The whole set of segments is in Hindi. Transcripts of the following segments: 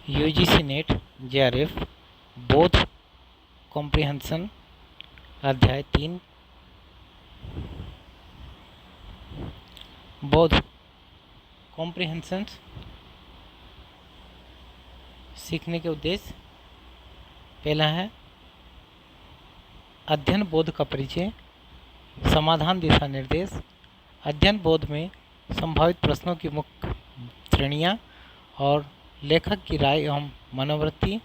यूजीसी नेट जेआरएफ बोध कॉम्प्रिहेंशन अध्याय 3 बोध कॉम्प्रिहेंशन सीखने के उद्देश्य। पहला है अध्ययन बोध का परिचय, समाधान दिशा निर्देश, अध्ययन बोध में संभावित प्रश्नों की मुख्य श्रेणियाँ और लेखक की राय एवं मनोवृत्ति।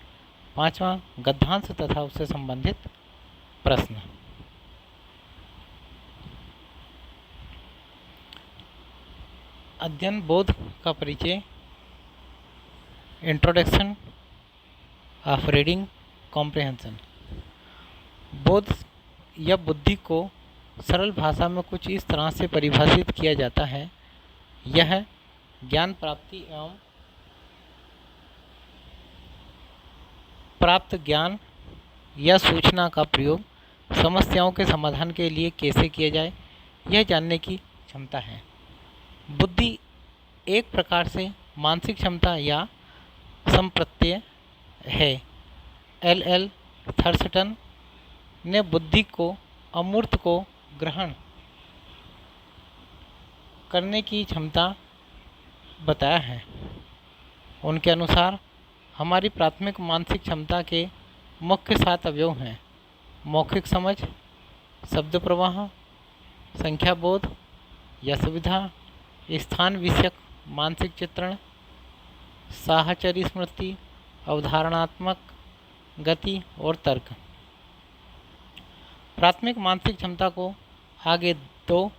पांचवा गद्यांश तथा उससे संबंधित प्रश्न। अध्ययन बोध का परिचय। Introduction of reading comprehension. बोध या बुद्धि को सरल भाषा में कुछ इस तरह से परिभाषित किया जाता है। यह ज्ञान प्राप्ति एवं प्राप्त ज्ञान या सूचना का प्रयोग समस्याओं के समाधान के लिए कैसे किया जाए, यह जानने की क्षमता है। बुद्धि एक प्रकार से मानसिक क्षमता या संप्रत्यय है। एल थर्स्टन ने बुद्धि को अमूर्त को ग्रहण करने की क्षमता बताया है। उनके अनुसार हमारी प्राथमिक मानसिक क्षमता के मुख्य 7 अवयव हैं: मौखिक समझ, शब्द प्रवाह, संख्या बोध या सुविधा, स्थान विषयक मानसिक चित्रण, साहचर्य स्मृति, अवधारणात्मक गति और तर्क। प्राथमिक मानसिक क्षमता को आगे 2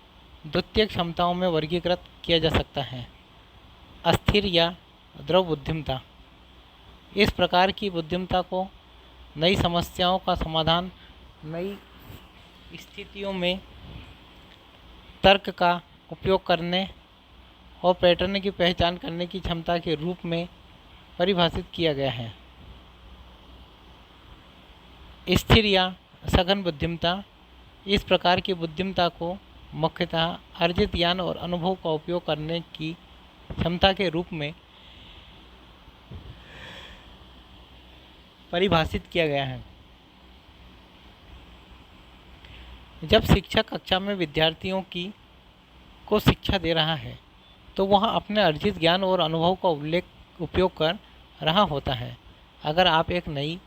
द्वितीयक क्षमताओं में वर्गीकृत किया जा सकता है: अस्थिर या द्रव बुद्धिमत्ता। इस प्रकार की बुद्धिमत्ता को नई समस्याओं का समाधान, नई स्थितियों में तर्क का उपयोग करने और पैटर्न की पहचान करने की क्षमता के रूप में परिभाषित किया गया है। स्थिर या सघन बुद्धिमत्ता। इस प्रकार की बुद्धिमत्ता को मुख्यतः अर्जित ज्ञान और अनुभव का उपयोग करने की क्षमता के रूप में परिभाषित किया गया है। जब शिक्षक कक्षा में विद्यार्थियों को शिक्षा दे रहा है तो वह अपने अर्जित ज्ञान और अनुभव का उपयोग कर रहा होता है। अगर आप एक नई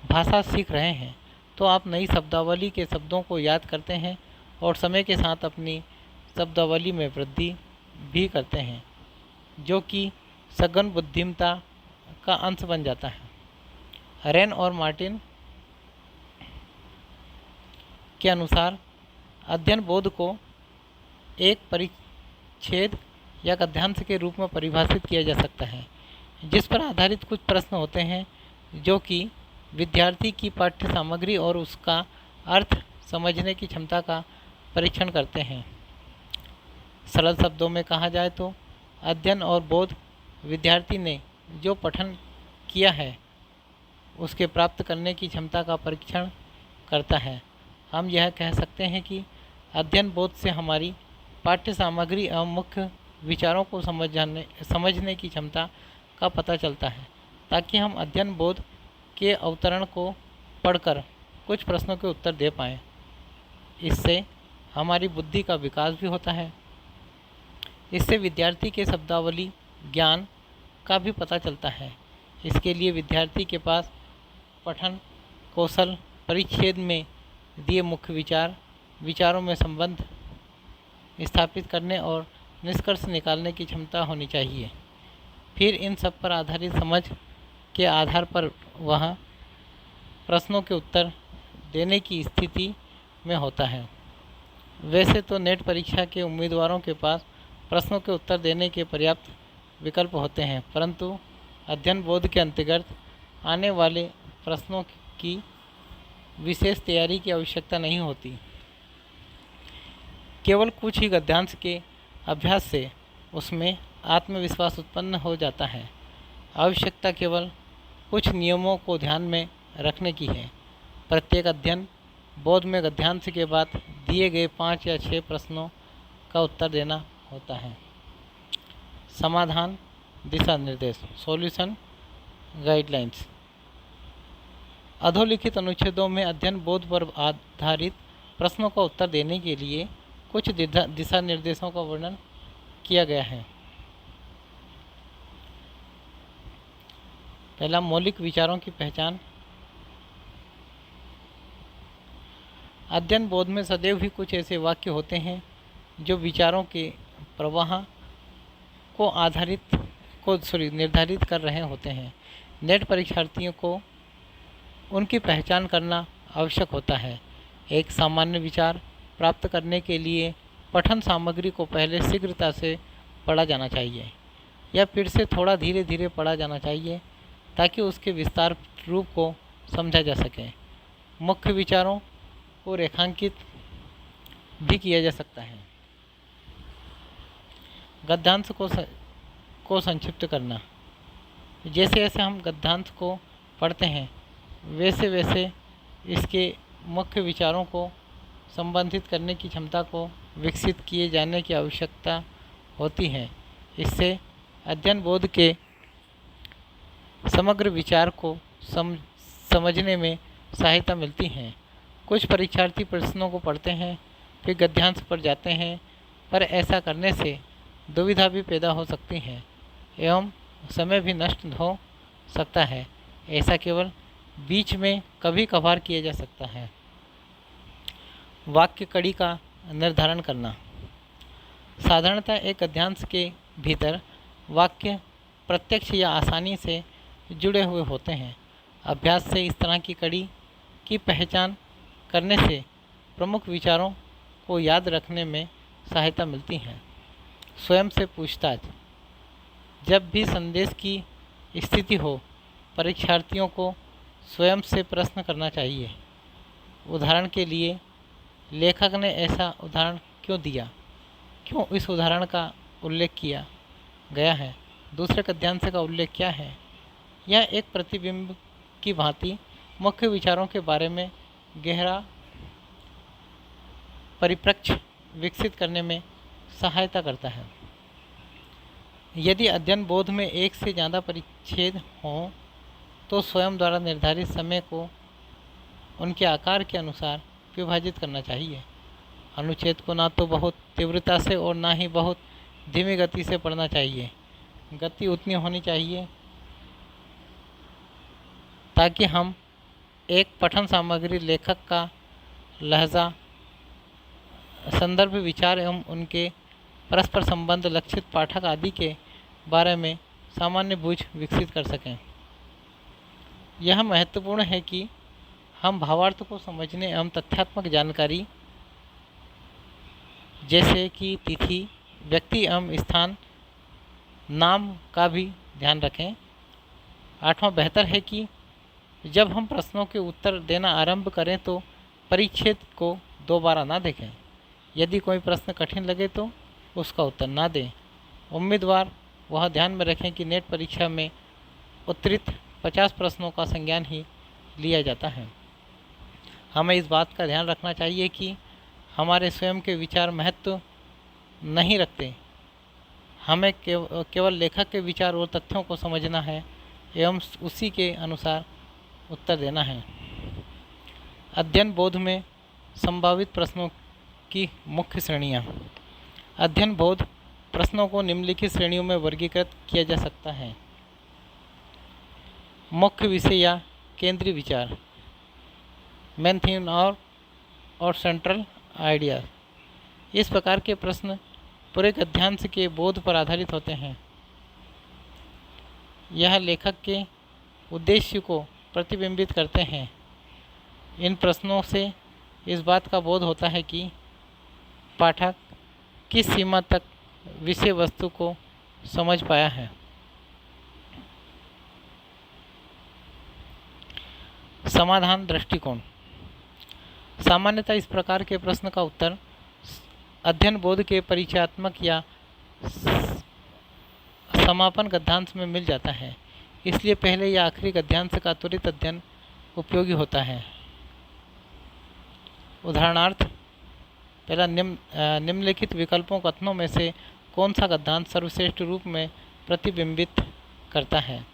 भाषा सीख रहे हैं तो आप नई शब्दावली के शब्दों को याद करते हैं और समय के साथ अपनी शब्दावली में वृद्धि भी करते हैं, जो कि सघन बुद्धिमत्ता का अंश बन जाता है। रेन और मार्टिन के अनुसार अध्ययन बोध को एक परिच्छेद या गद्यांश के रूप में परिभाषित किया जा सकता है, जिस पर आधारित कुछ प्रश्न होते हैं जो कि विद्यार्थी की पाठ्य सामग्री और उसका अर्थ समझने की क्षमता का परीक्षण करते हैं। सरल शब्दों में कहा जाए तो अध्ययन और बोध विद्यार्थी ने जो पठन किया है उसके प्राप्त करने की क्षमता का परीक्षण करता है। हम यह कह सकते हैं कि अध्ययन बोध से हमारी पाठ्य सामग्री एवं मुख्य विचारों को समझने की क्षमता का पता चलता है, ताकि हम अध्ययन बोध के अवतरण को पढ़कर कुछ प्रश्नों के उत्तर दे पाएँ। इससे हमारी बुद्धि का विकास भी होता है। इससे विद्यार्थी के शब्दावली ज्ञान का भी पता चलता है। इसके लिए विद्यार्थी के पास पठन कौशल, परिच्छेद में दिए मुख्य विचारों में संबंध स्थापित करने और निष्कर्ष निकालने की क्षमता होनी चाहिए। फिर इन सब पर आधारित समझ के आधार पर वह प्रश्नों के उत्तर देने की स्थिति में होता है। वैसे तो नेट परीक्षा के उम्मीदवारों के पास प्रश्नों के उत्तर देने के पर्याप्त विकल्प होते हैं, परंतु अध्ययन बोध के अंतर्गत आने वाले प्रश्नों की विशेष तैयारी की आवश्यकता नहीं होती। केवल कुछ ही गद्यांश के अभ्यास से उसमें आत्मविश्वास उत्पन्न हो जाता है। आवश्यकता केवल कुछ नियमों को ध्यान में रखने की है। प्रत्येक अध्ययन बोध में गद्यांश के बाद दिए गए 5 या 6 प्रश्नों का उत्तर देना होता है। समाधान दिशा निर्देश, सॉल्यूशन गाइडलाइंस। अधोलिखित अनुच्छेदों में अध्ययन बोध पर आधारित प्रश्नों का उत्तर देने के लिए कुछ दिशा निर्देशों का वर्णन किया गया है। पहला, मौलिक विचारों की पहचान। अध्ययन बोध में सदैव ही कुछ ऐसे वाक्य होते हैं जो विचारों के प्रवाह को निर्धारित कर रहे होते हैं। नेट परीक्षार्थियों को उनकी पहचान करना आवश्यक होता है। एक सामान्य विचार प्राप्त करने के लिए पठन सामग्री को पहले शीघ्रता से पढ़ा जाना चाहिए या फिर से थोड़ा धीरे धीरे पढ़ा जाना चाहिए ताकि उसके विस्तार रूप को समझा जा सके। मुख्य विचारों को रेखांकित भी किया जा सकता है। गद्यांश को संक्षिप्त करना। जैसे जैसे हम गद्यांश को पढ़ते हैं वैसे वैसे इसके मुख्य विचारों को संबंधित करने की क्षमता को विकसित किए जाने की आवश्यकता होती है। इससे अध्ययन बोध के समग्र विचार को समझने में सहायता मिलती है। कुछ परीक्षार्थी प्रश्नों को पढ़ते हैं फिर गद्यांश पर जाते हैं, पर ऐसा करने से दुविधा भी पैदा हो सकती है एवं समय भी नष्ट हो सकता है। ऐसा केवल बीच में कभी कभार किया जा सकता है। वाक्य कड़ी का निर्धारण करना। साधारणतः एक गद्यांश के भीतर वाक्य प्रत्यक्ष या आसानी से जुड़े हुए होते हैं। अभ्यास से इस तरह की कड़ी की पहचान करने से प्रमुख विचारों को याद रखने में सहायता मिलती है। स्वयं से पूछताछ। जब भी संदेश की स्थिति हो, परीक्षार्थियों को स्वयं से प्रश्न करना चाहिए। उदाहरण के लिए, लेखक ने ऐसा उदाहरण क्यों दिया? क्यों इस उदाहरण का उल्लेख किया गया है? दूसरे गद्यांश का उल्लेख क्या है? यह एक प्रतिबिंब की भांति मुख्य विचारों के बारे में गहरा परिप्रेक्ष्य विकसित करने में सहायता करता है। यदि अध्ययन बोध में एक से ज़्यादा परिच्छेद हों तो स्वयं द्वारा निर्धारित समय को उनके आकार के अनुसार विभाजित करना चाहिए। अनुच्छेद को ना तो बहुत तीव्रता से और ना ही बहुत धीमी गति से पढ़ना चाहिए। गति उतनी होनी चाहिए ताकि हम एक पठन सामग्री, लेखक का लहजा, संदर्भ, विचार एवं उनके परस्पर संबंध, लक्षित पाठक आदि के बारे में सामान्य बूझ विकसित कर सकें। यह महत्वपूर्ण है कि हम भावार्थ को समझने एवं तथ्यात्मक जानकारी जैसे कि तिथि, व्यक्ति एवं स्थान, नाम का भी ध्यान रखें। 8वां, बेहतर है कि जब हम प्रश्नों के उत्तर देना आरंभ करें तो परिच्छेद को दोबारा ना देखें। यदि कोई प्रश्न कठिन लगे तो उसका उत्तर ना दें। उम्मीदवार वह ध्यान में रखें कि नेट परीक्षा में उत्तरित 50 प्रश्नों का संज्ञान ही लिया जाता है। हमें इस बात का ध्यान रखना चाहिए कि हमारे स्वयं के विचार महत्व नहीं रखते। हमें केवल लेखक के विचार और तथ्यों को समझना है एवं उसी के अनुसार उत्तर देना है। अध्ययन बोध में संभावित प्रश्नों की मुख्य श्रेणियाँ। अध्ययन बोध प्रश्नों को निम्नलिखित श्रेणियों में वर्गीकृत किया जा सकता है। मुख्य विषय या केंद्रीय विचार, मेन थीम और सेंट्रल आइडिया। इस प्रकार के प्रश्न पूरे गद्यांश के बोध पर आधारित होते हैं। यह लेखक के उद्देश्य को प्रतिबिंबित करते हैं। इन प्रश्नों से इस बात का बोध होता है कि पाठक किस सीमा तक विषय वस्तु को समझ पाया है। समाधान दृष्टिकोण। सामान्यतः इस प्रकार के प्रश्न का उत्तर अध्ययन बोध के परिचयात्मक या समापन गद्यांश में मिल जाता है। इसलिए पहले या आखिरी गद्यांश का त्वरित अध्ययन उपयोगी होता है। उदाहरणार्थ, पहला, निम्नलिखित विकल्पों कथनों में से कौन सा गद्यांश सर्वश्रेष्ठ रूप में प्रतिबिंबित करता है?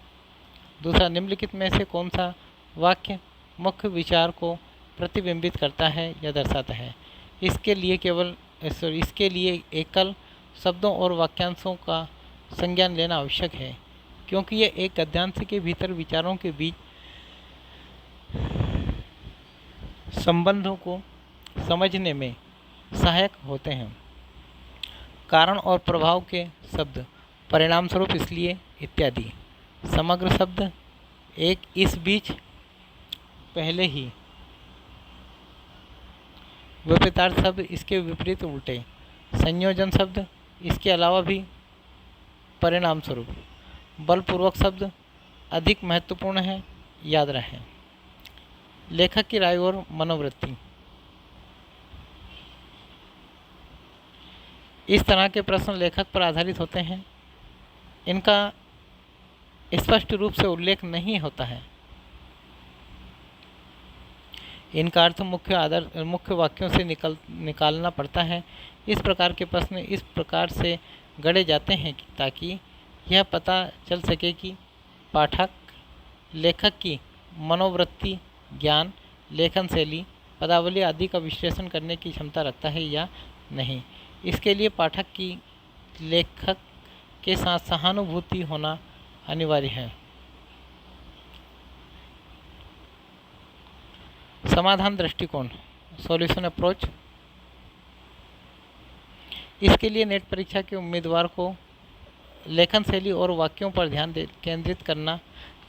दूसरा, निम्नलिखित में से कौन सा वाक्य मुख्य विचार को प्रतिबिंबित करता है या दर्शाता है। इसके लिए एकल शब्दों और वाक्यांशों का संज्ञान लेना आवश्यक है, क्योंकि ये एक गद्यांश के भीतर विचारों के बीच संबंधों को समझने में सहायक होते हैं। कारण और प्रभाव के शब्द, परिणाम स्वरूप, इसलिए, इत्यादि। समग्र शब्द, एक, इस बीच, पहले ही। विपरीतार्थ शब्द, इसके विपरीत, उल्टे। संयोजन शब्द, इसके अलावा भी, परिणाम स्वरूप। बलपूर्वक शब्द, अधिक महत्वपूर्ण है, याद रखें। लेखक की राय और मनोवृत्ति। इस तरह के प्रश्न लेखक पर आधारित होते हैं। इनका स्पष्ट रूप से उल्लेख नहीं होता है। इनका अर्थ मुख्य वाक्यों से निकालना पड़ता है। इस प्रकार के प्रश्न इस प्रकार से गढ़े जाते हैं ताकि यह पता चल सके कि पाठक लेखक की मनोवृत्ति, ज्ञान, लेखन शैली, पदावली आदि का विश्लेषण करने की क्षमता रखता है या नहीं। इसके लिए पाठक की लेखक के साथ सहानुभूति होना अनिवार्य है। समाधान दृष्टिकोण, सॉल्यूशन अप्रोच। इसके लिए नेट परीक्षा के उम्मीदवार को लेखन शैली और वाक्यों पर ध्यान केंद्रित करना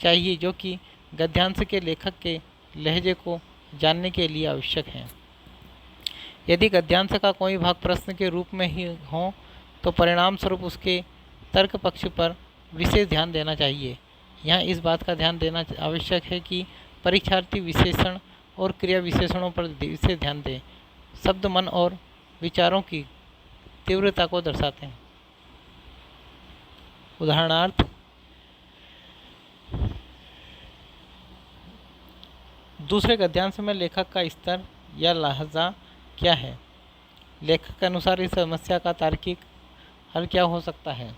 चाहिए, जो कि गद्यांश के लेखक के लहजे को जानने के लिए आवश्यक है। यदि गद्यांश का कोई भाग प्रश्न के रूप में ही हो तो परिणाम स्वरूप उसके तर्क पक्ष पर विशेष ध्यान देना चाहिए। यहाँ इस बात का ध्यान देना आवश्यक है कि परीक्षार्थी विशेषण और क्रिया विशेषणों पर विशेष ध्यान दें। शब्द मन और विचारों की तीव्रता को दर्शाते हैं। उदाहरणार्थ, दूसरे गद्यांश में लेखक का स्तर या लहजा क्या है। लेखक के अनुसार इस समस्या का तार्किक हल क्या हो सकता है।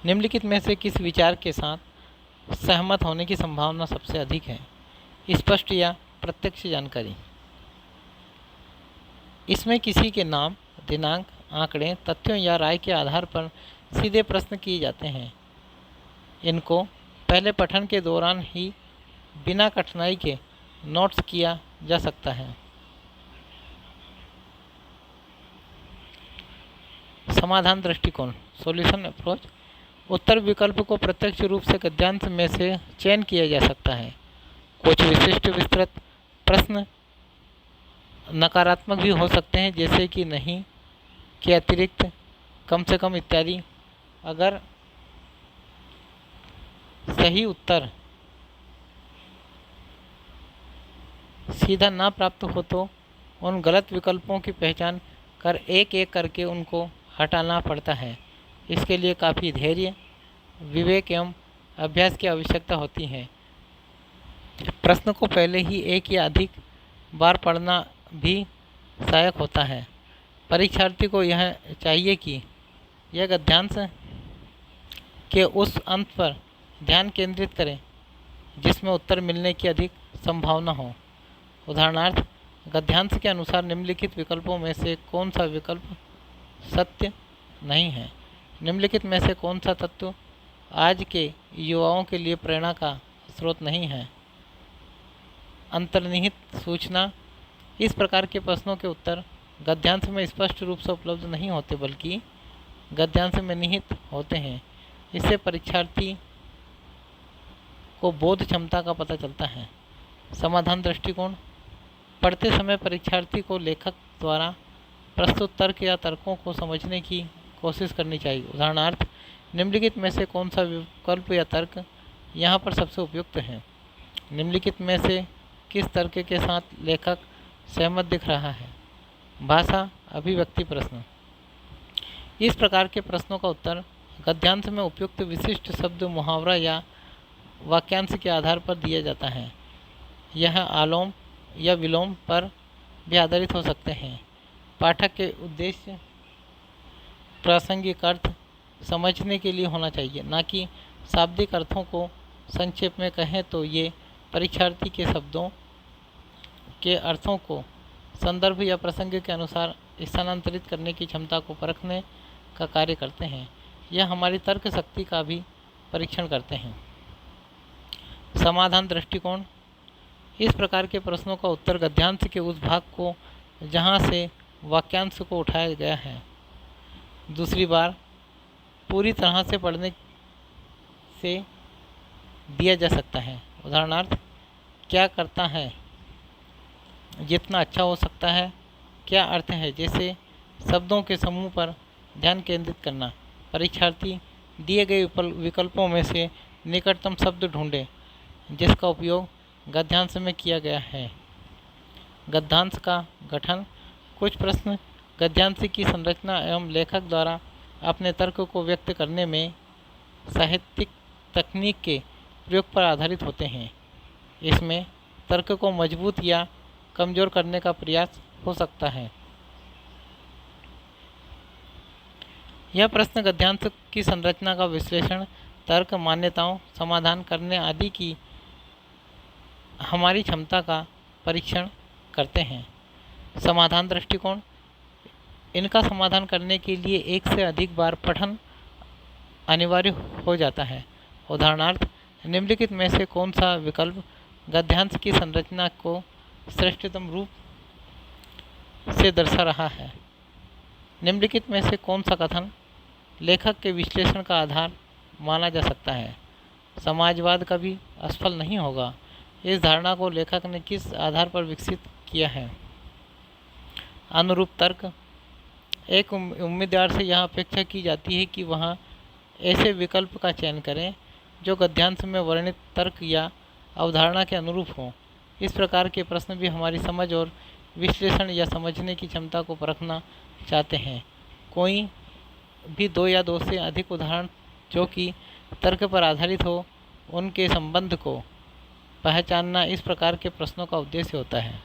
निम्नलिखित में से किस विचार के साथ सहमत होने की संभावना सबसे अधिक है। स्पष्ट या प्रत्यक्ष जानकारी। इसमें किसी के नाम, दिनांक, आंकड़े, तथ्यों या राय के आधार पर सीधे प्रश्न किए जाते हैं। इनको पहले पठन के दौरान ही बिना कठिनाई के नोट्स किया जा सकता है। समाधान दृष्टिकोण, सॉल्यूशन अप्रोच। उत्तर विकल्प को प्रत्यक्ष रूप से गद्यांश में से चयन किया जा सकता है। कुछ विशिष्ट विस्तृत प्रश्न नकारात्मक भी हो सकते हैं, जैसे कि नहीं, के अतिरिक्त, कम से कम, इत्यादि। अगर सही उत्तर सीधा ना प्राप्त हो तो उन गलत विकल्पों की पहचान कर एक एक करके उनको हटाना पड़ता है। इसके लिए काफ़ी धैर्य, विवेक एवं अभ्यास की आवश्यकता होती है। प्रश्न को पहले ही एक या अधिक बार पढ़ना भी सहायक होता है। परीक्षार्थी को यह चाहिए कि यह गद्यांश के उस अंत पर ध्यान केंद्रित करें जिसमें उत्तर मिलने की अधिक संभावना हो। उदाहरणार्थ, गद्यांश के अनुसार निम्नलिखित विकल्पों में से कौन सा विकल्प सत्य नहीं है। निम्नलिखित में से कौन सा तत्व आज के युवाओं के लिए प्रेरणा का स्रोत नहीं है। अंतर्निहित सूचना। इस प्रकार के प्रश्नों के उत्तर गद्यांश में स्पष्ट रूप से उपलब्ध नहीं होते, बल्कि गद्यांश में निहित होते हैं। इससे परीक्षार्थी को बोध क्षमता का पता चलता है। समाधान दृष्टिकोण। पढ़ते समय परीक्षार्थी को लेखक द्वारा प्रस्तुत तर्क या तर्कों को समझने की कोशिश करनी चाहिए। उदाहरणार्थ, निम्नलिखित में से कौन सा विकल्प या तर्क यहाँ पर सबसे उपयुक्त है। निम्नलिखित में से किस तर्क के साथ लेखक सहमत दिख रहा है। भाषा अभिव्यक्ति प्रश्न। इस प्रकार के प्रश्नों का उत्तर गद्यांश में उपयुक्त विशिष्ट शब्द, मुहावरा या वाक्यांश के आधार पर दिया जाता है। यह आलोम या विलोम पर भी आधारित हो सकते हैं। पाठक के उद्देश्य प्रासंगिक अर्थ समझने के लिए होना चाहिए, न कि शाब्दिक अर्थों को संक्षेप में कहें तो ये परीक्षार्थी के शब्दों के अर्थों को संदर्भ या प्रसंग के अनुसार स्थानांतरित करने की क्षमता को परखने का कार्य करते हैं। यह हमारी तर्क शक्ति का भी परीक्षण करते हैं। समाधान दृष्टिकोण। इस प्रकार के प्रश्नों का उत्तर गद्यांश के उस भाग को जहाँ से वाक्यांश को उठाया गया है दूसरी बार पूरी तरह से पढ़ने से दिया जा सकता है। उदाहरणार्थ, क्या करता है, जितना अच्छा हो सकता है, क्या अर्थ है, जैसे शब्दों के समूह पर ध्यान केंद्रित करना। परीक्षार्थी दिए गए विकल्पों में से निकटतम शब्द ढूंढे जिसका उपयोग गद्यांश में किया गया है। गद्यांश का गठन। कुछ प्रश्न गद्यांश की संरचना एवं लेखक द्वारा अपने तर्क को व्यक्त करने में साहित्यिक तकनीक के प्रयोग पर आधारित होते हैं। इसमें तर्क को मजबूत या कमजोर करने का प्रयास हो सकता है। यह प्रश्न गद्यांश की संरचना का विश्लेषण, तर्क, मान्यताओं, समाधान करने आदि की हमारी क्षमता का परीक्षण करते हैं। समाधान दृष्टिकोण। इनका समाधान करने के लिए एक से अधिक बार पठन अनिवार्य हो जाता है। उदाहरणार्थ, निम्नलिखित में से कौन सा विकल्प गद्यांश की संरचना को श्रेष्ठतम रूप से दर्शा रहा है। निम्नलिखित में से कौन सा कथन लेखक के विश्लेषण का आधार माना जा सकता है। समाजवाद कभी असफल नहीं होगा। इस धारणा को लेखक ने किस आधार पर विकसित किया है। अनुरूप तर्क। एक उम्मीदवार से यह अपेक्षा की जाती है कि वह ऐसे विकल्प का चयन करें जो गद्यांश में वर्णित तर्क या अवधारणा के अनुरूप हों। इस प्रकार के प्रश्न भी हमारी समझ और विश्लेषण या समझने की क्षमता को परखना चाहते हैं। कोई भी दो या दो से अधिक उदाहरण जो कि तर्क पर आधारित हो, उनके संबंध को पहचानना इस प्रकार के प्रश्नों का उद्देश्य होता है।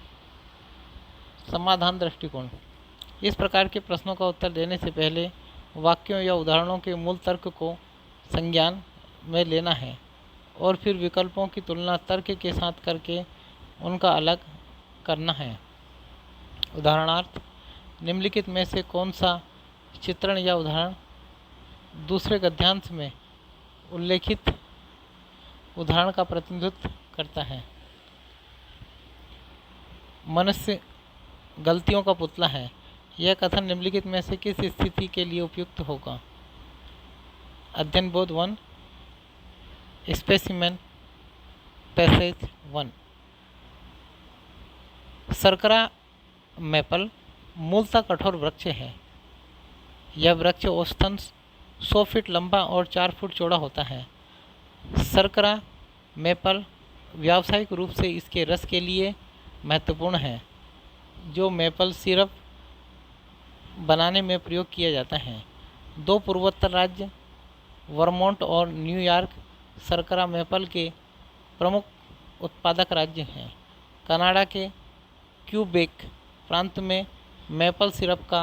समाधान दृष्टिकोण। इस प्रकार के प्रश्नों का उत्तर देने से पहले वाक्यों या उदाहरणों के मूल तर्क को संज्ञान में लेना है और फिर विकल्पों की तुलना तर्क के साथ करके उनका अलग करना है। उदाहरणार्थ, निम्नलिखित में से कौन सा चित्रण या उदाहरण दूसरे गद्यांश में उल्लेखित उदाहरण का प्रतिनिधित्व करता है। मनुष्य गलतियों का पुतला है। यह कथन निम्नलिखित में से किस स्थिति के लिए उपयुक्त होगा। अध्ययन बोध 1, स्पेसिमेन पैसेज 1। शर्करा मैपल मूलतः कठोर वृक्ष है। यह वृक्ष औसतन 100 फीट लंबा और 4 फुट चौड़ा होता है। शर्करा मैपल व्यावसायिक रूप से इसके रस के लिए महत्वपूर्ण है, जो मैपल सिरप बनाने में प्रयोग किया जाता है। दो पूर्वोत्तर राज्य वर्मोंट और न्यूयॉर्क शर्करा मैपल के प्रमुख उत्पादक राज्य हैं। कनाडा के क्यूबेक प्रांत में मैपल सिरप का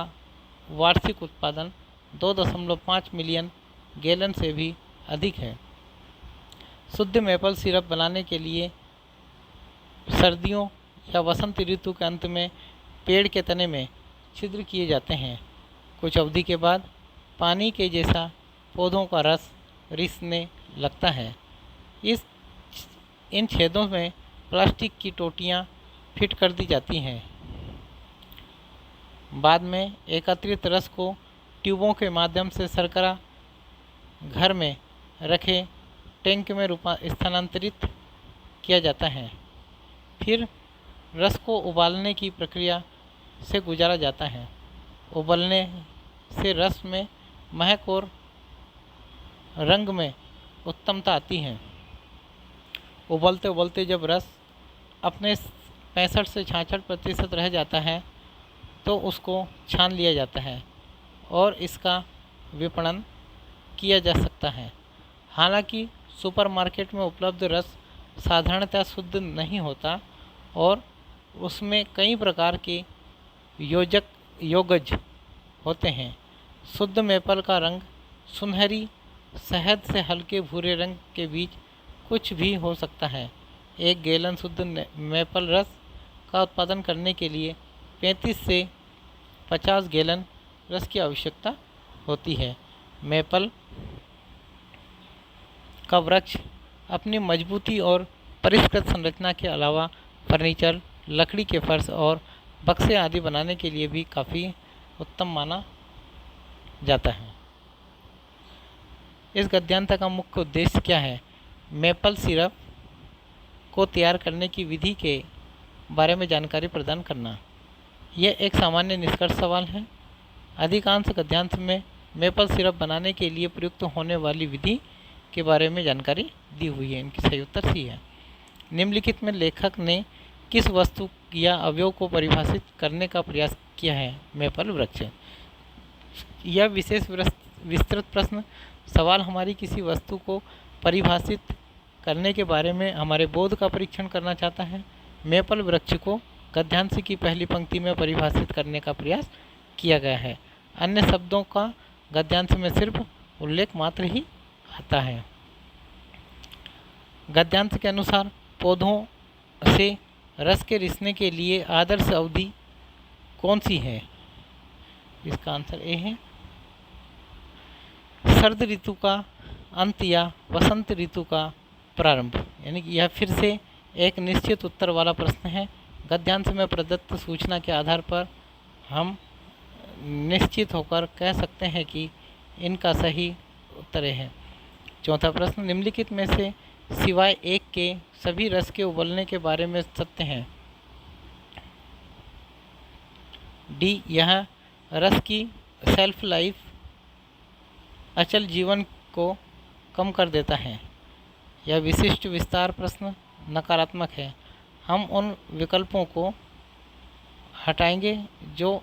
वार्षिक उत्पादन 2.5 मिलियन गैलन से भी अधिक है। शुद्ध मैपल सिरप बनाने के लिए सर्दियों या वसंत ऋतु के अंत में पेड़ के तने में छिद्र किए जाते हैं। कुछ अवधि के बाद पानी के जैसा पौधों का रस रिसने लगता है। इन छेदों में प्लास्टिक की टोटियाँ फिट कर दी जाती हैं। बाद में एकत्रित रस को ट्यूबों के माध्यम से शर्करा घर में रखे टैंक में स्थानांतरित किया जाता है। फिर रस को उबालने की प्रक्रिया से गुजारा जाता है। उबलने से रस में महक और रंग में उत्तमता आती है। उबलते उबलते जब रस अपने 65 से 66% रह जाता है तो उसको छान लिया जाता है और इसका विपणन किया जा सकता है। हालांकि सुपरमार्केट में उपलब्ध रस साधारणतः शुद्ध नहीं होता और उसमें कई प्रकार के योगज होते हैं। शुद्ध मैपल का रंग सुनहरी शहद से हल्के भूरे रंग के बीच कुछ भी हो सकता है। 1 गैलन शुद्ध मेपल रस का उत्पादन करने के लिए 35 से 50 गैलन रस की आवश्यकता होती है। मेपल का वृक्ष अपनी मजबूती और परिष्कृत संरचना के अलावा फर्नीचर, लकड़ी के फर्श और बक्से आदि बनाने के लिए भी काफ़ी उत्तम माना जाता है। इस गद्यांतर का मुख्य उद्देश्य क्या है? मेपल सिरप को तैयार करने की विधि के बारे में जानकारी प्रदान करना। यह एक सामान्य निष्कर्ष सवाल है। अधिकांश गद्यांश में मेपल सिरप बनाने के लिए प्रयुक्त होने वाली विधि के बारे में जानकारी दी हुई है। इनकी सही उत्तर सी है। निम्नलिखित में लेखक ने किस वस्तु या अवयव को परिभाषित करने का प्रयास किया है? मेपल वृक्ष। यह विशेष विस्तृत प्रश्न सवाल हमारी किसी वस्तु को परिभाषित करने के बारे में हमारे बोध का परीक्षण करना चाहता है। मेपल वृक्ष को गद्यांश की पहली पंक्ति में परिभाषित करने का प्रयास किया गया है। अन्य शब्दों का गद्यांश में सिर्फ उल्लेख मात्र ही आता है। गद्यांश के अनुसार पौधों से रस के रिसने के लिए आदर्श अवधि कौन सी है? इसका आंसर ए है, शरद ऋतु का अंत या वसंत ऋतु का प्रारंभ। यानी कि यह फिर से एक निश्चित उत्तर वाला प्रश्न है। गद्यांश में प्रदत्त सूचना के आधार पर हम निश्चित होकर कह सकते हैं कि इनका सही उत्तर है। चौथा प्रश्न, निम्नलिखित में से सिवाय एक के सभी रस के उबलने के बारे में सत्य हैं। डी, यह रस की सेल्फ लाइफ अचल जीवन को कम कर देता है। यह विशिष्ट विस्तार प्रश्न नकारात्मक है। हम उन विकल्पों को हटाएंगे जो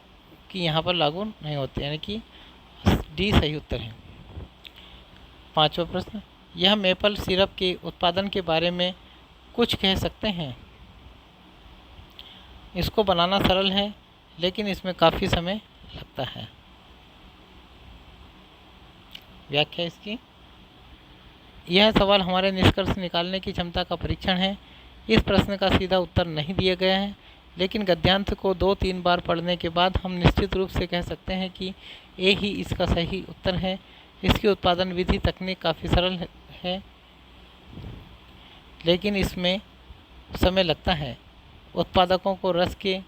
कि यहाँ पर लागू नहीं होते, यानी कि डी सही उत्तर है। पांचवा प्रश्न, यह मेपल सिरप के उत्पादन के बारे में कुछ कह सकते हैं। इसको बनाना सरल है लेकिन इसमें काफ़ी समय लगता है। व्याख्या इसकी, यह सवाल हमारे निष्कर्ष निकालने की क्षमता का परीक्षण है। इस प्रश्न का सीधा उत्तर नहीं दिया गया है, लेकिन गद्यांश को 2-3 बार पढ़ने के बाद हम निश्चित रूप से कह सकते हैं कि ए ही इसका सही उत्तर है। इसकी उत्पादन विधि तकनीक काफ़ी सरल है लेकिन इसमें समय लगता है। उत्पादकों को रस के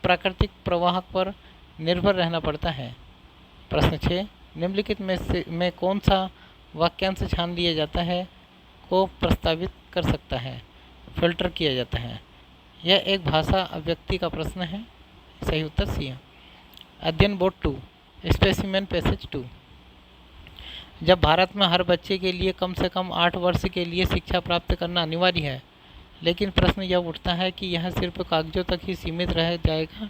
प्राकृतिक प्रवाह पर निर्भर रहना पड़ता है। प्रश्न 6, निम्नलिखित में कौन सा वाक्यांश छान लिया जाता है को प्रस्तावित कर सकता है? फिल्टर किया जाता है। यह एक भाषा अभिव्यक्ति का प्रश्न है। सही उत्तर सी है। अध्ययन बोर्ड 2, स्पेसिमेन पैसेज 2। जब भारत में हर बच्चे के लिए कम से कम 8 वर्ष के लिए शिक्षा प्राप्त करना अनिवार्य है, लेकिन प्रश्न यह उठता है कि यह सिर्फ कागजों तक ही सीमित रह जाएगा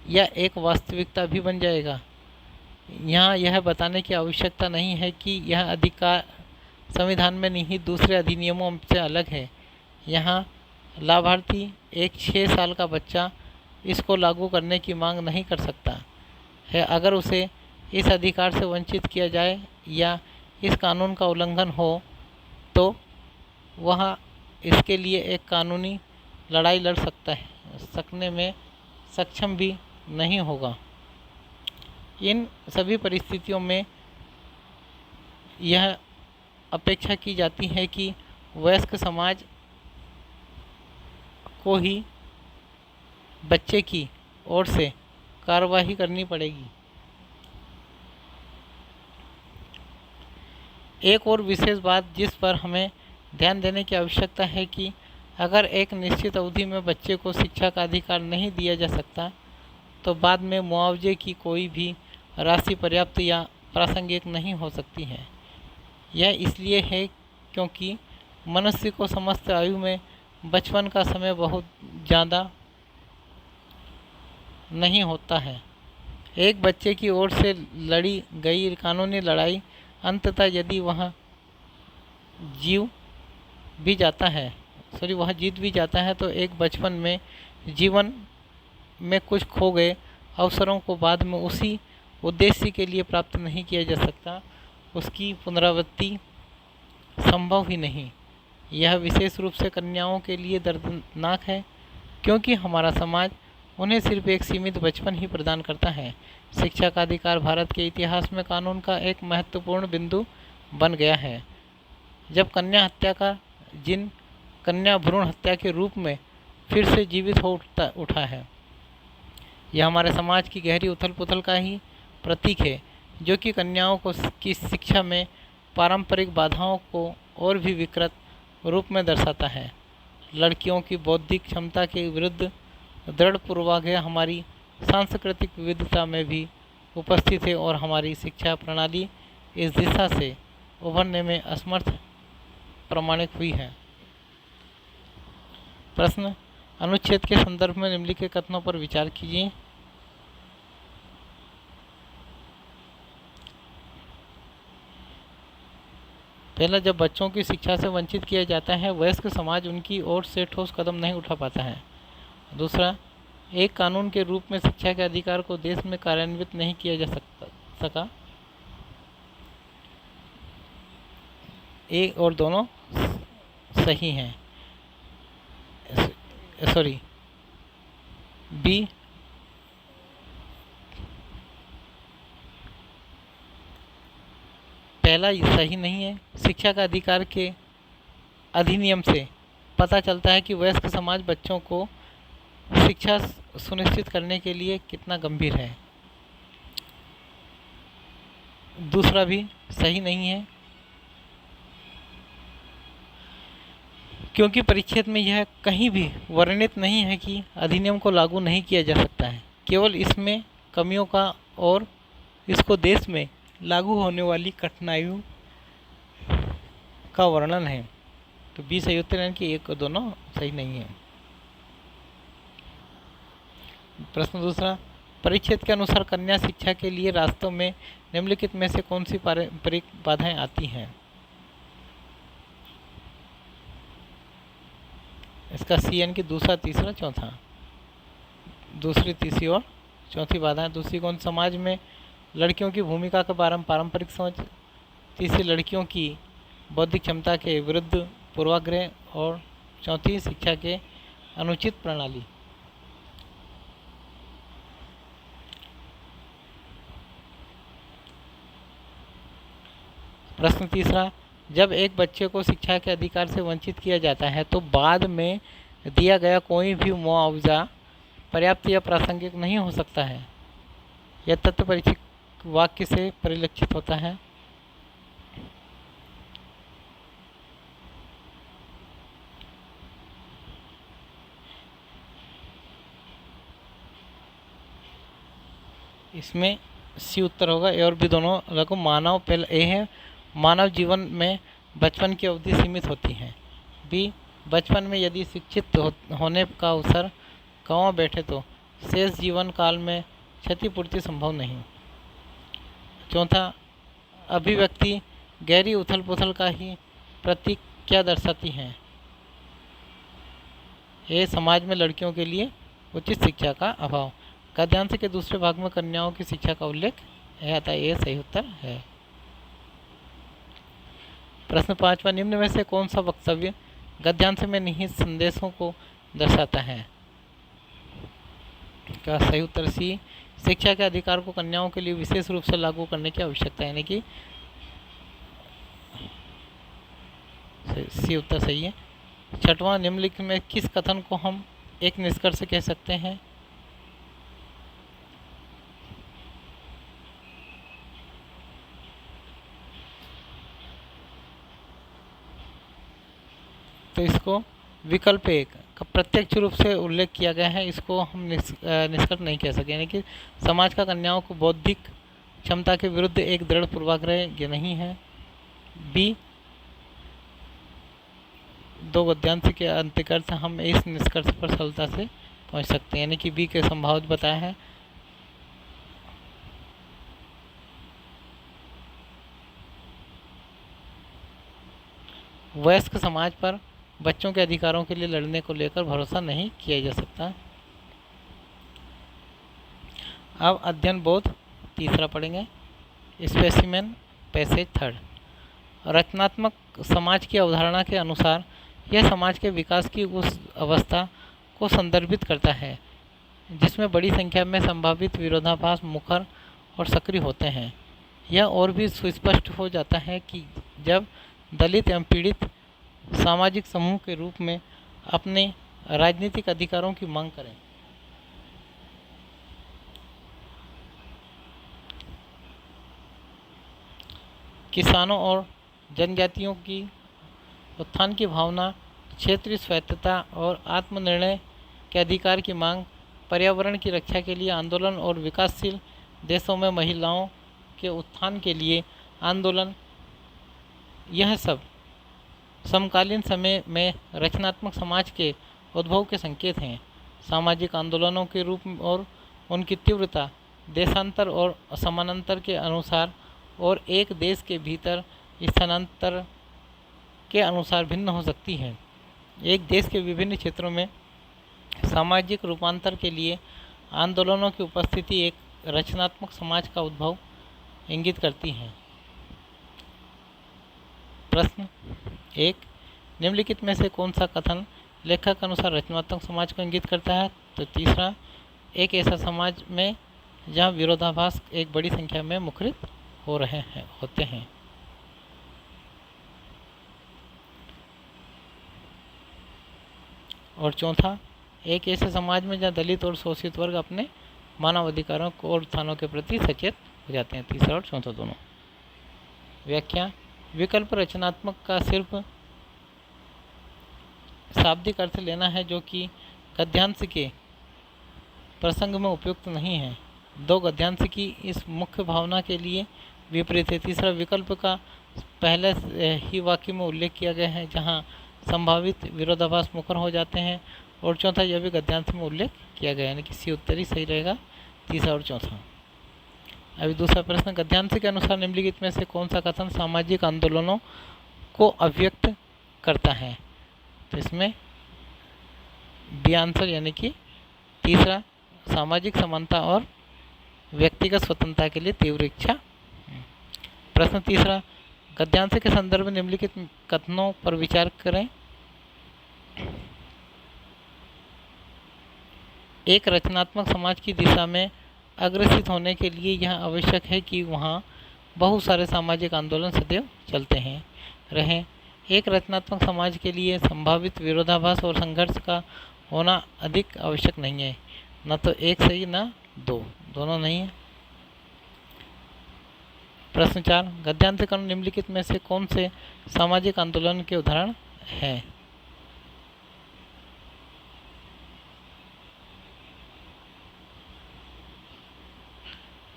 या एक वास्तविकता भी बन जाएगा। यहाँ यह बताने की आवश्यकता नहीं है कि यह अधिकार संविधान में निहित दूसरे अधिनियमों से अलग है। यहाँ लाभार्थी एक 6 साल का बच्चा इसको लागू करने की मांग नहीं कर सकता है। अगर उसे इस अधिकार से वंचित किया जाए या इस कानून का उल्लंघन हो तो वह इसके लिए एक कानूनी लड़ाई लड़ सकने में सक्षम भी नहीं होगा। इन सभी परिस्थितियों में यह अपेक्षा की जाती है कि वयस्क समाज को ही बच्चे की ओर से कार्रवाई करनी पड़ेगी। एक और विशेष बात जिस पर हमें ध्यान देने की आवश्यकता है कि अगर एक निश्चित अवधि में बच्चे को शिक्षा का अधिकार नहीं दिया जा सकता तो बाद में मुआवजे की कोई भी राशि पर्याप्त या प्रासंगिक नहीं हो सकती है। यह इसलिए है क्योंकि मनुष्य को समस्त आयु में बचपन का समय बहुत ज़्यादा नहीं होता है। एक बच्चे की ओर से लड़ी गई कानूनी लड़ाई अंततः यदि वह जीत भी जाता है तो एक बचपन में जीवन में कुछ खो गए अवसरों को बाद में उसी उद्देश्य के लिए प्राप्त नहीं किया जा सकता। उसकी पुनरावृत्ति संभव ही नहीं। यह विशेष रूप से कन्याओं के लिए दर्दनाक है, क्योंकि हमारा समाज उन्हें सिर्फ एक सीमित बचपन ही प्रदान करता है। शिक्षा का अधिकार भारत के इतिहास में कानून का एक महत्वपूर्ण बिंदु बन गया है। जब कन्या हत्या का जिन कन्या भ्रूण हत्या के रूप में फिर से जीवित हो उठा है, यह हमारे समाज की गहरी उथल पुथल का ही प्रतीक है, जो कि कन्याओं को की शिक्षा में पारंपरिक बाधाओं को और भी विकृत रूप में दर्शाता है। लड़कियों की बौद्धिक क्षमता के विरुद्ध दृढ़ पूर्वाग्रह हमारी सांस्कृतिक विविधता में भी उपस्थित है और हमारी शिक्षा प्रणाली इस दिशा से उभरने में असमर्थ प्रमाणित हुई है। प्रश्न, अनुच्छेद के संदर्भ में निम्नलिखित कथनों पर विचार कीजिए। पहला, जब बच्चों की शिक्षा से वंचित किया जाता है, वयस्क समाज उनकी ओर से ठोस कदम नहीं उठा पाता है। दूसरा, एक कानून के रूप में शिक्षा के अधिकार को देश में कार्यान्वित नहीं किया जा सका। एक और दोनों सही हैं। बी, पहला सही नहीं है। शिक्षा का अधिकार के अधिनियम से पता चलता है कि वयस्क समाज बच्चों को शिक्षा सुनिश्चित करने के लिए कितना गंभीर है। दूसरा भी सही नहीं है, क्योंकि परिच्छेद में यह कहीं भी वर्णित नहीं है कि अधिनियम को लागू नहीं किया जा सकता है। केवल इसमें कमियों का और इसको देश में लागू होने वाली कठिनाइयों का वर्णन है। तो बी सही उत्तर है कि एक और दोनों सही नहीं है। प्रश्न दूसरा, परिच्छेद के अनुसार कन्या शिक्षा के लिए रास्तों में निम्नलिखित में से कौन सी पारंपरिक बाधाएं आती हैं? इसका सी यानी कि दूसरा, तीसरा, चौथा। दूसरी, तीसरी और चौथी बाधाएं। दूसरी कौन? समाज में लड़कियों की भूमिका का पारंपरिक समझ। तीसरी, लड़कियों की बौद्धिक क्षमता के विरुद्ध पूर्वाग्रह। और चौथी, शिक्षा के अनुचित प्रणाली। प्रश्न तीसरा, जब एक बच्चे को शिक्षा के अधिकार से वंचित किया जाता है तो बाद में दिया गया कोई भी मुआवजा पर्याप्त या प्रासंगिक नहीं हो सकता है। यह तथ्य परीक्षित वाक्य से परिलक्षित होता है। इसमें सी उत्तर होगा। ए और बी दोनों लगो। मानव, पहला ए है, मानव जीवन में बचपन की अवधि सीमित होती है। बी, बचपन में यदि शिक्षित होने का अवसर गंवा बैठे तो शेष जीवन काल में क्षतिपूर्ति संभव नहीं। चौथा, अभिव्यक्ति गहरी उथल पुथल का ही प्रतीक क्या दर्शाती है? ये समाज में लड़कियों के लिए उचित शिक्षा का अभाव। गद्यांश के दूसरे भाग में कन्याओं की शिक्षा का उल्लेख है, अतः ये सही उत्तर है। प्रश्न पांचवा, निम्न में से कौन सा वक्तव्य गद्यांश में निहित संदेशों को दर्शाता है? का सही उत्तर सी, शिक्षा के अधिकार को कन्याओं के लिए विशेष रूप से लागू करने की आवश्यकता है, यानी कि सी उत्तर सही है। छठवां, निम्नलिखित में किस कथन को हम एक निष्कर्ष कह सकते हैं? तो इसको विकल्प एक का प्रत्यक्ष रूप से उल्लेख किया गया है, इसको हम निष्कर्ष नहीं कह सके, यानी कि समाज का कन्याओं को बौद्धिक क्षमता के विरुद्ध एक दृढ़ पूर्वाग्रह ये नहीं है। बी, दो गद्यांश के अंतर्गत हम इस निष्कर्ष पर सरलता से पहुंच सकते हैं, यानी कि बी के संभावित बताया है। वयस्क समाज पर बच्चों के अधिकारों के लिए लड़ने को लेकर भरोसा नहीं किया जा सकता। अब अध्ययन बोध तीसरा पढ़ेंगे। Specimen passage third. रचनात्मक समाज की अवधारणा के अनुसार यह समाज के विकास की उस अवस्था को संदर्भित करता है जिसमें बड़ी संख्या में संभावित विरोधाभास मुखर और सक्रिय होते हैं। यह और भी सुस्पष्ट हो जाता है कि जब दलित एवं पीड़ित सामाजिक समूह के रूप में अपने राजनीतिक अधिकारों की मांग करें। किसानों और जनजातियों की उत्थान की भावना, क्षेत्रीय स्वायत्तता और आत्मनिर्णय के अधिकार की मांग, पर्यावरण की रक्षा के लिए आंदोलन और विकासशील देशों में महिलाओं के उत्थान के लिए आंदोलन, यह सब समकालीन समय में रचनात्मक समाज के उद्भव के संकेत हैं। सामाजिक आंदोलनों के रूप और उनकी तीव्रता देशांतर और समानांतर के अनुसार और एक देश के भीतर स्थानांतर के अनुसार भिन्न हो सकती है। एक देश के विभिन्न क्षेत्रों में सामाजिक रूपांतर के लिए आंदोलनों की उपस्थिति एक रचनात्मक समाज का उद्भव इंगित करती है। प्रश्न 1, निम्नलिखित में से कौन सा कथन लेखक के अनुसार रचनात्मक समाज को इंगित करता है? तो तीसरा, एक ऐसा समाज में जहां विरोधाभास एक बड़ी संख्या में मुखरित होते हैं। और चौथा, एक ऐसे समाज में जहां दलित और शोषित वर्ग अपने मानव अधिकारों को और उत्थानों के प्रति सचेत हो जाते हैं। तीसरा और चौथा दोनों। व्याख्या, विकल्प रचनात्मक का सिर्फ शाब्दिक अर्थ लेना है जो कि गद्यांश के प्रसंग में उपयुक्त नहीं है। दो गद्यांश की इस मुख्य भावना के लिए विपरीत है। तीसरा, विकल्प का पहले ही वाक्य में उल्लेख किया गया है जहां संभावित विरोधाभास मुखर हो जाते हैं। और चौथा, यह भी गद्यांश में उल्लेख किया गया है, यानी कि सी उत्तरी सही रहेगा, तीसरा और चौथा। अभी दूसरा प्रश्न, गद्यांश के अनुसार निम्नलिखित में से कौन सा कथन सामाजिक आंदोलनों को अभिव्यक्त करता है? तो इसमें बी आंसर, यानी कि तीसरा, सामाजिक समानता और व्यक्तिगत स्वतंत्रता के लिए तीव्र इच्छा। प्रश्न तीसरा, गद्यांश के संदर्भ में निम्नलिखित कथनों पर विचार करें। एक रचनात्मक समाज की दिशा में अग्रसित होने के लिए यह आवश्यक है कि वहाँ बहुत सारे सामाजिक आंदोलन सदैव चलते हैं रहें। एक रचनात्मक समाज के लिए संभावित विरोधाभास और संघर्ष का होना अधिक आवश्यक नहीं है। न तो एक सही न दो, दोनों नहीं है। प्रश्न 4, गद्यांश के निम्नलिखित में से कौन से सामाजिक आंदोलन के उदाहरण हैं?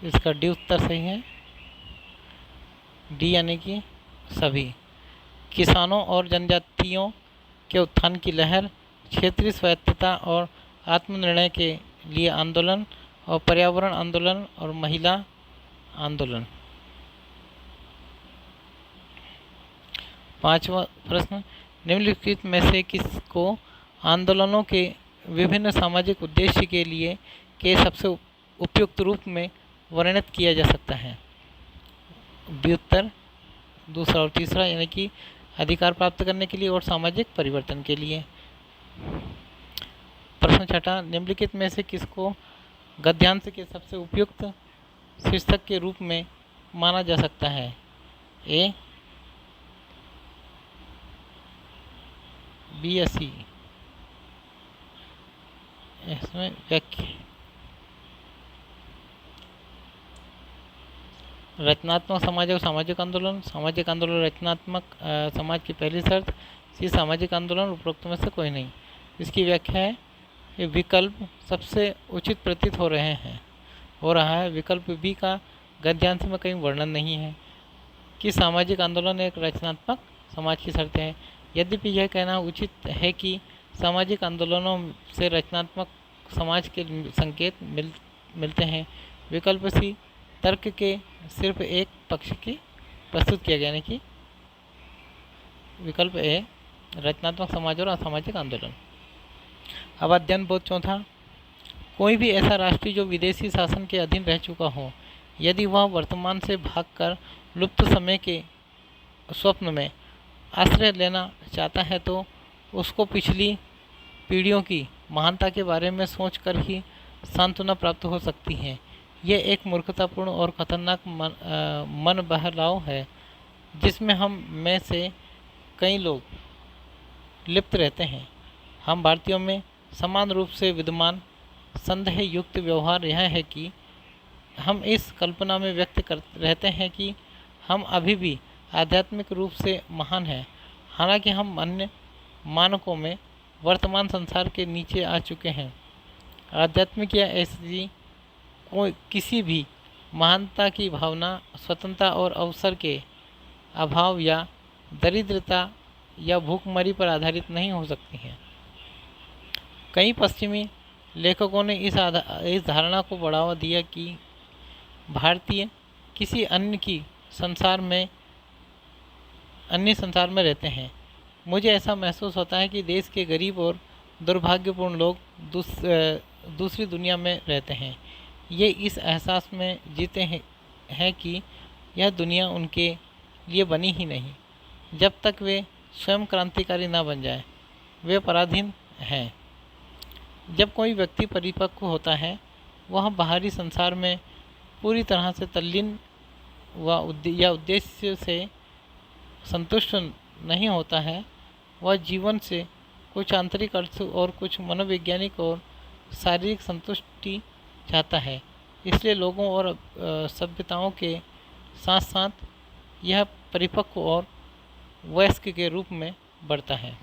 इसका डी उत्तर सही है, डी यानी कि सभी। किसानों और जनजातियों के उत्थान की लहर, क्षेत्रीय स्वायत्तता और आत्मनिर्णय के लिए आंदोलन, और पर्यावरण आंदोलन और महिला आंदोलन। पांचवा प्रश्न, निम्नलिखित में से किसको आंदोलनों के विभिन्न सामाजिक उद्देश्य के लिए के सबसे उपयुक्त रूप में वर्णित किया जा सकता है? बी उत्तर, दूसरा और तीसरा, यानी कि अधिकार प्राप्त करने के लिए और सामाजिक परिवर्तन के लिए। प्रश्न छठा, निम्नलिखित में से किसको गद्यांश के सबसे उपयुक्त शीर्षक के रूप में माना जा सकता है? ए, बी या सी? इसमें व्याख्या, रचनात्मक समाज और सामाजिक आंदोलन। सामाजिक आंदोलन रचनात्मक समाज की पहली शर्त। सी, सामाजिक आंदोलन उपरोक्त में से कोई नहीं। इसकी व्याख्या है, ये विकल्प सबसे उचित प्रतीत हो रहा है। विकल्प बी का गद्यांश में कहीं वर्णन नहीं है कि सामाजिक आंदोलन एक रचनात्मक समाज की शर्त है। यद्यपि यह कहना उचित है कि सामाजिक आंदोलनों से रचनात्मक समाज के संकेत मिलते हैं। विकल्प सी तर्क के सिर्फ एक पक्ष की प्रस्तुत किया गया, यानी कि विकल्प ए, रचनात्मक समाज और असामाजिक आंदोलन। अब अध्ययन बोध चौथा, कोई भी ऐसा राष्ट्र जो विदेशी शासन के अधीन रह चुका हो, यदि वह वर्तमान से भागकर लुप्त समय के स्वप्न में आश्रय लेना चाहता है तो उसको पिछली पीढ़ियों की महानता के बारे में सोचकर ही सांत्वना प्राप्त हो सकती है। ये एक मूर्खतापूर्ण और खतरनाक मन बहलाव है जिसमें हम में से कई लोग लिप्त रहते हैं। हम भारतीयों में समान रूप से विद्यमान संदेह युक्त व्यवहार यह है कि हम इस कल्पना में व्यक्त कर रहते हैं कि हम अभी भी आध्यात्मिक रूप से महान हैं, हालांकि हम अन्य मानकों में वर्तमान संसार के नीचे आ चुके हैं। आध्यात्मिक या ऐसी कोई किसी भी महानता की भावना स्वतंत्रता और अवसर के अभाव या दरिद्रता या भूखमरी पर आधारित नहीं हो सकती है। कई पश्चिमी लेखकों ने इस धारणा को बढ़ावा दिया कि भारतीय किसी अन्य संसार में रहते हैं। मुझे ऐसा महसूस होता है कि देश के गरीब और दुर्भाग्यपूर्ण लोग दूसरी दुनिया में रहते हैं। ये इस एहसास में जीते हैं कि यह दुनिया उनके लिए बनी ही नहीं। जब तक वे स्वयं क्रांतिकारी ना बन जाए वे पराधीन हैं। जब कोई व्यक्ति परिपक्व होता है वह बाहरी संसार में पूरी तरह से तल्लीन या उद्देश्य से संतुष्ट नहीं होता है। वह जीवन से कुछ आंतरिक अर्थ और कुछ मनोवैज्ञानिक और शारीरिक संतुष्टि चाहता है। इसलिए लोगों और सभ्यताओं के साथ साथ यह परिपक्व और वयस्क के रूप में बढ़ता है।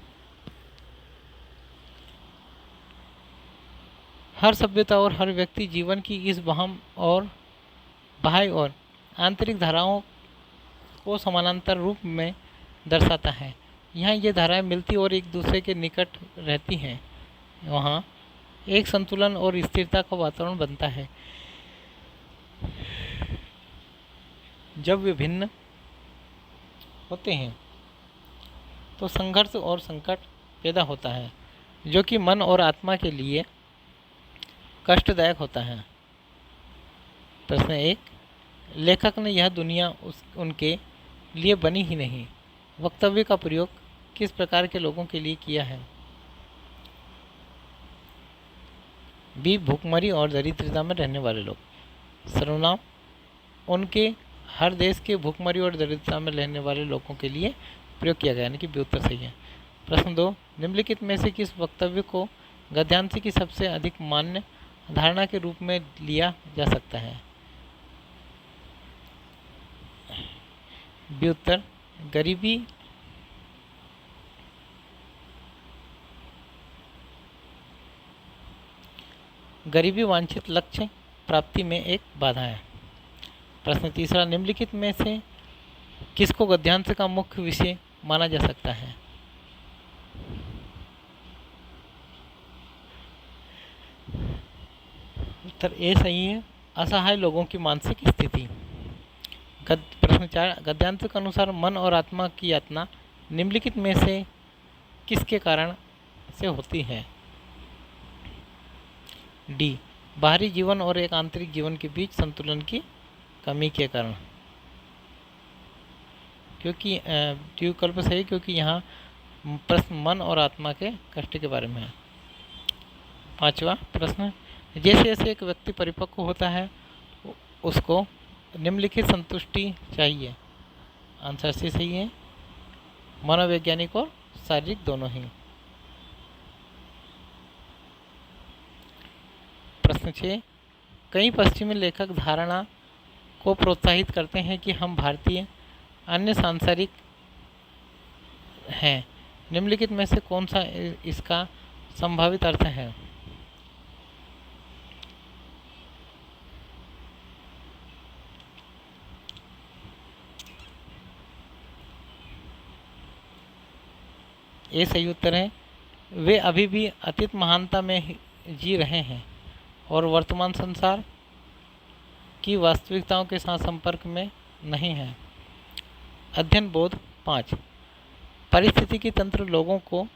हर सभ्यता और हर व्यक्ति जीवन की इस बाह्य और आंतरिक धाराओं को समानांतर रूप में दर्शाता है। यहाँ ये धाराएं मिलती और एक दूसरे के निकट रहती हैं। वहाँ एक संतुलन और स्थिरता का वातावरण बनता है। जब वे भिन्न होते हैं तो संघर्ष और संकट पैदा होता है जो कि मन और आत्मा के लिए कष्टदायक होता है। प्रश्न 1, लेखक ने यह दुनिया उनके लिए बनी ही नहीं वक्तव्य का प्रयोग किस प्रकार के लोगों के लिए किया है? बी, भूखमरी और दरिद्रता में रहने वाले लोग। सर्वनाम उनके हर देश के भूखमरी और दरिद्रता में रहने वाले लोगों के लिए प्रयोग किया गया, यानी कि बी उत्तर सही है। प्रश्न 2, निम्नलिखित में से किस वक्तव्य को गद्यांश की सबसे अधिक मान्य धारणा के रूप में लिया जा सकता है? बी उत्तर, गरीबी वांछित लक्ष्य प्राप्ति में एक बाधा है। प्रश्न 3, निम्नलिखित में से किसको गद्यांश का मुख्य विषय माना जा सकता है? उत्तर ए सही है, असहाय लोगों की मानसिक स्थिति। प्रश्न 4, गद्यांश के अनुसार मन और आत्मा की यातना निम्नलिखित में से किसके कारण से होती है? डी, बाहरी जीवन और एक आंतरिक जीवन के बीच संतुलन की कमी के कारण। क्योंकि डी विकल्प सही, क्योंकि यहाँ प्रश्न मन और आत्मा के कष्ट के बारे में है। 5वां प्रश्न, जैसे जैसे एक व्यक्ति परिपक्व होता है उसको निम्नलिखित संतुष्टि चाहिए। आंसर सी सही है, मनोवैज्ञानिक और शारीरिक दोनों ही। प्रश्न 6, कई पश्चिमी लेखक धारणा को प्रोत्साहित करते हैं कि हम भारतीय अन्य सांसारिक हैं। निम्नलिखित में से कौन सा इसका संभावित अर्थ है? ये सही उत्तर है, वे अभी भी अतीत महानता में जी रहे हैं और वर्तमान संसार की वास्तविकताओं के साथ संपर्क में नहीं है। अध्ययन बोध 5, पारिस्थितिकी तंत्र लोगों को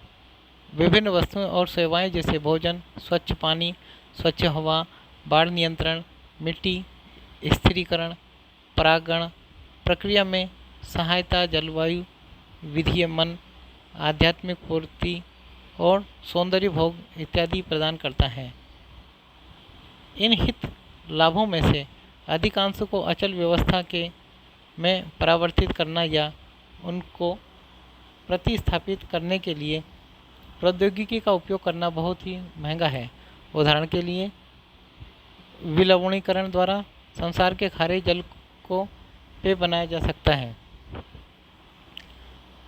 विभिन्न वस्तुएं और सेवाएं जैसे भोजन, स्वच्छ पानी, स्वच्छ हवा, बाढ़ नियंत्रण, मिट्टी स्थिरीकरण, परागण प्रक्रिया में सहायता, जलवायु विनियमन, आध्यात्मिक पूर्ति और सौंदर्य भोग इत्यादि प्रदान करता है। इन हित लाभों में से अधिकांश को अचल व्यवस्था के में परावर्तित करना या उनको प्रतिस्थापित करने के लिए प्रौद्योगिकी का उपयोग करना बहुत ही महंगा है। उदाहरण के लिए विलवणीकरण द्वारा संसार के खारे जल को पेय बनाया जा सकता है,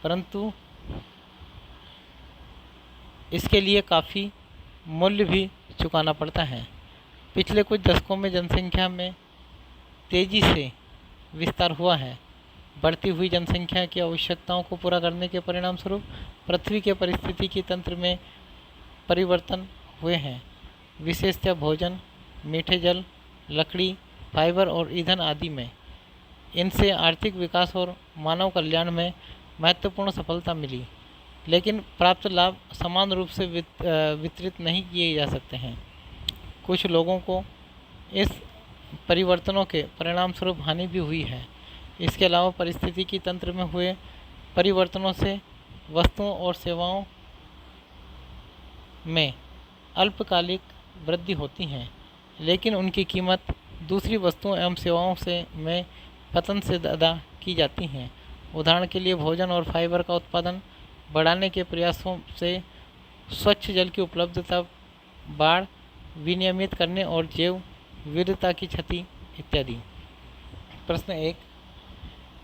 परंतु इसके लिए काफ़ी मूल्य भी चुकाना पड़ता है। पिछले कुछ दशकों में जनसंख्या में तेज़ी से विस्तार हुआ है। बढ़ती हुई जनसंख्या की आवश्यकताओं को पूरा करने के परिणामस्वरूप पृथ्वी के पारिस्थितिकी तंत्र में परिवर्तन हुए हैं। विशेषतः भोजन, मीठे जल, लकड़ी, फाइबर और ईंधन आदि में। इनसे आर्थिक विकास और मानव कल्याण में महत्वपूर्ण सफलता मिली, लेकिन प्राप्त लाभ समान रूप से वितरित नहीं किए जा सकते हैं। कुछ लोगों को इस परिवर्तनों के परिणामस्वरूप हानि भी हुई है। इसके अलावा पारिस्थितिकी तंत्र में हुए परिवर्तनों से वस्तुओं और सेवाओं में अल्पकालिक वृद्धि होती है, लेकिन उनकी कीमत दूसरी वस्तुओं एवं सेवाओं से में पतन से अदा की जाती हैं। उदाहरण के लिए भोजन और फाइबर का उत्पादन बढ़ाने के प्रयासों से स्वच्छ जल की उपलब्धता, बाढ़ विनियमित करने और जैव विविधता की क्षति इत्यादि। प्रश्न 1,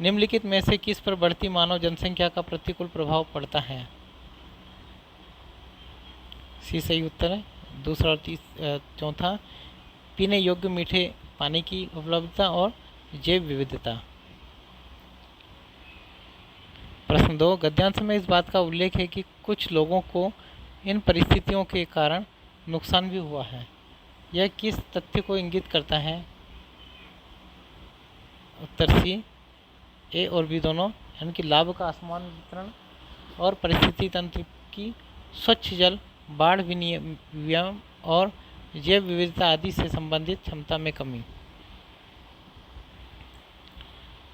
निम्नलिखित में से किस पर बढ़ती मानव जनसंख्या का प्रतिकूल प्रभाव पड़ता है? सी सही उत्तर है। दूसरा और चौथा, पीने योग्य मीठे पानी की उपलब्धता और जैव विविधता। प्रश्न 2, गद्यांश में इस बात का उल्लेख है कि कुछ लोगों को इन परिस्थितियों के कारण नुकसान भी हुआ है। यह किस तथ्य को इंगित करता है? उत्तर सी, ए और बी दोनों, यानी कि लाभ का असमान वितरण और परिस्थिति तंत्र की स्वच्छ जल, बाढ़ विनियमन और जैव विविधता आदि से संबंधित क्षमता में कमी।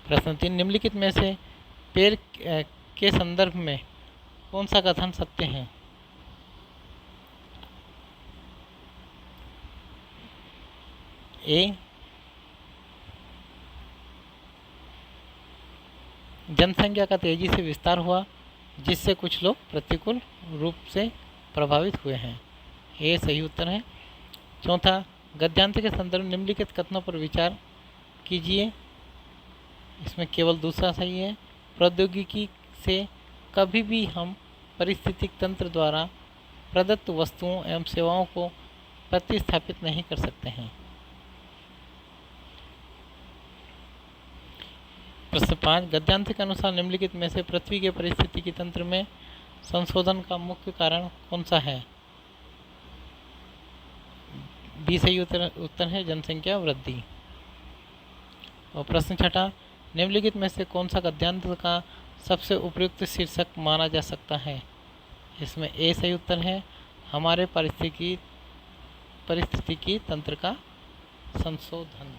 प्रश्न 3, निम्नलिखित में से पेड़ के संदर्भ में कौन सा कथन सत्य है? ए, जनसंख्या का तेजी से विस्तार हुआ जिससे कुछ लोग प्रतिकूल रूप से प्रभावित हुए हैं। ये सही उत्तर है। चौथा, गद्यांश के संदर्भ में निम्नलिखित कथनों पर विचार कीजिए। इसमें केवल दूसरा सही है। प्रौद्योगिकी से कभी भी हम पारिस्थितिक तंत्र द्वारा प्रदत्त वस्तुओं एवं सेवाओं को प्रतिस्थापित नहीं कर सकते हैं। प्रश्न 5, गद्यांश के अनुसार निम्नलिखित में से पृथ्वी के पारिस्थितिकी तंत्र में संशोधन का मुख्य कारण कौन सा है? बी सही उत्तर है, जनसंख्या वृद्धि। और प्रश्न 6, निम्नलिखित में से कौन सा गद्यांश का सबसे उपयुक्त शीर्षक माना जा सकता है? इसमें ए सही उत्तर है, हमारे पारिस्थितिकी तंत्र का संशोधन।